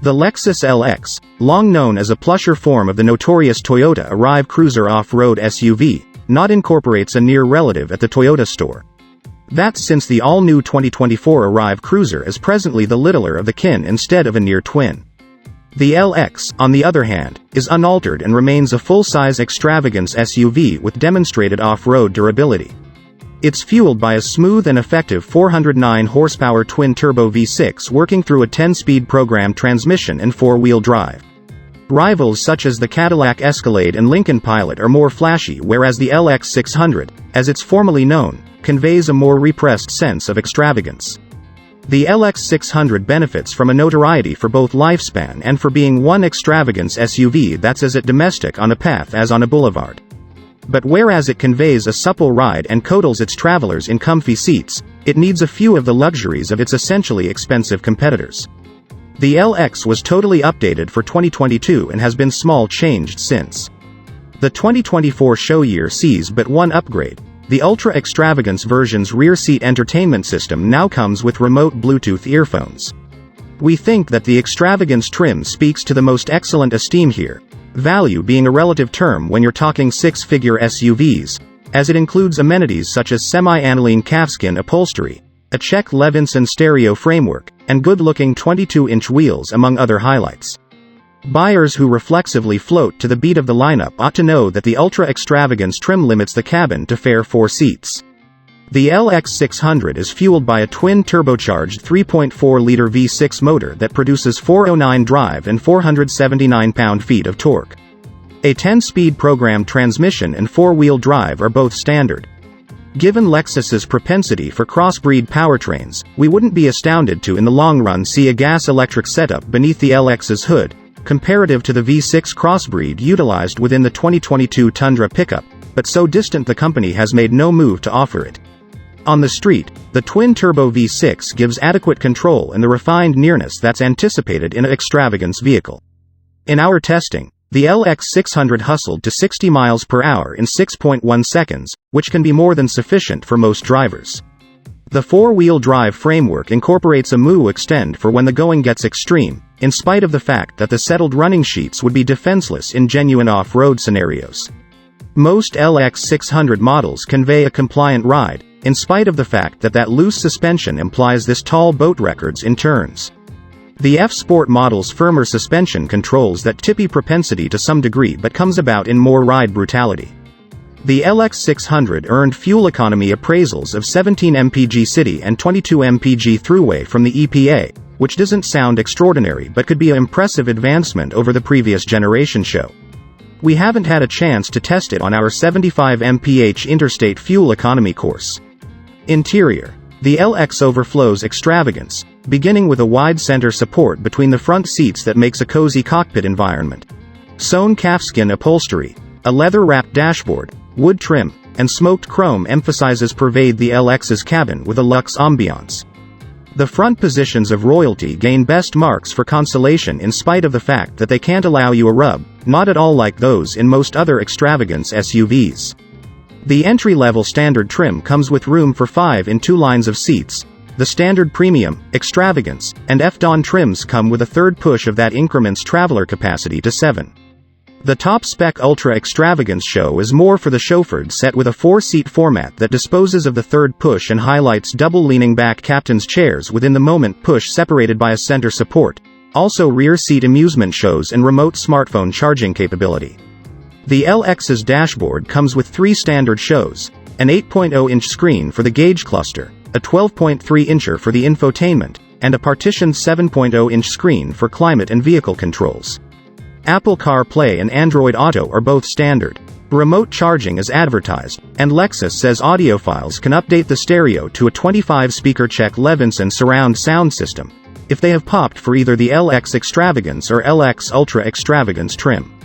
The Lexus LX, long known as a plusher form of the notorious Toyota Arrive Cruiser off-road SUV, not incorporates a near relative at the Toyota store. That's since the all-new 2024 Arrive Cruiser is presently the littler of the kin instead of a near twin. The LX, on the other hand, is unaltered and remains a full-size extravagance SUV with demonstrated off-road durability. It's fueled by a smooth and effective 409 horsepower twin-turbo V6 working through a 10-speed program transmission and four-wheel drive. Rivals such as the Cadillac Escalade and Lincoln Pilot are more flashy, whereas the LX 600, as it's formally known, conveys a more repressed sense of extravagance. The LX 600 benefits from a notoriety for both lifespan and for being one extravagance SUV that's as domestic on a path as on a boulevard. But whereas it conveys a supple ride and coddles its travelers in comfy seats, it needs a few of the luxuries of its essentially expensive competitors. The LX was totally updated for 2022 and has been small changed since. The 2024 show year sees but one upgrade. The Ultra Extravagance version's rear seat entertainment system now comes with remote Bluetooth earphones. We think that the extravagance trim speaks to the most excellent esteem here, value being a relative term when you're talking six-figure SUVs, as it includes amenities such as semi-aniline calfskin upholstery, a Czech Levinson stereo framework, and good-looking 22-inch wheels among other highlights. Buyers who reflexively float to the beat of the lineup ought to know that the Ultra Extravagance trim limits the cabin to fair 4 seats. The LX 600 is fueled by a twin-turbocharged 3.4-liter V6 motor that produces 409 drive and 479 pound-feet of torque. A 10-speed program transmission and four-wheel drive are both standard. Given Lexus's propensity for crossbreed powertrains, we wouldn't be astounded to in the long run see a gas-electric setup beneath the LX's hood, comparative to the V6 crossbreed utilized within the 2022 Tundra pickup, but so distant the company has made no move to offer it. On the street, the twin-turbo V6 gives adequate control and the refined nearness that's anticipated in an extravagance vehicle. In our testing, the LX 600 hustled to 60 miles per hour in 6.1 seconds, which can be more than sufficient for most drivers. The four-wheel drive framework incorporates a MU extend for when the going gets extreme, in spite of the fact that the settled running sheets would be defenseless in genuine off-road scenarios. Most LX 600 models convey a compliant ride, in spite of the fact that loose suspension implies this tall boat records in turns. The F-Sport model's firmer suspension controls that tippy propensity to some degree but comes about in more ride brutality. The LX 600 earned fuel economy appraisals of 17 mpg city and 22 mpg throughway from the EPA, which doesn't sound extraordinary but could be an impressive advancement over the previous generation show. We haven't had a chance to test it on our 75 mph interstate fuel economy course. Interior. The LX overflows extravagance, beginning with a wide center support between the front seats that makes a cozy cockpit environment. Sewn calfskin upholstery, a leather-wrapped dashboard, wood trim, and smoked chrome emphasizes pervade the LX's cabin with a luxe ambiance. The front positions of royalty gain best marks for consolation in spite of the fact that they can't allow you a rub, not at all like those in most other extravagance SUVs. The entry-level standard trim comes with room for 5 in 2 lines of seats. The standard premium, extravagance, and F-Dawn trims come with a third push of that increments traveler capacity to 7. The top-spec Ultra Extravagance show is more for the chauffeured set with a 4-seat format that disposes of the third push and highlights double leaning back captain's chairs within the moment push separated by a center support, also rear seat amusement shows and remote smartphone charging capability. The LX's dashboard comes with 3 standard shows, an 8.0-inch screen for the gauge cluster, a 12.3-incher for the infotainment, and a partitioned 7.0-inch screen for climate and vehicle controls. Apple CarPlay and Android Auto are both standard. Remote charging is advertised, and Lexus says audiophiles can update the stereo to a 25-speaker Czech Levinson surround sound system, if they have popped for either the LX Extravagance or LX Ultra Extravagance trim.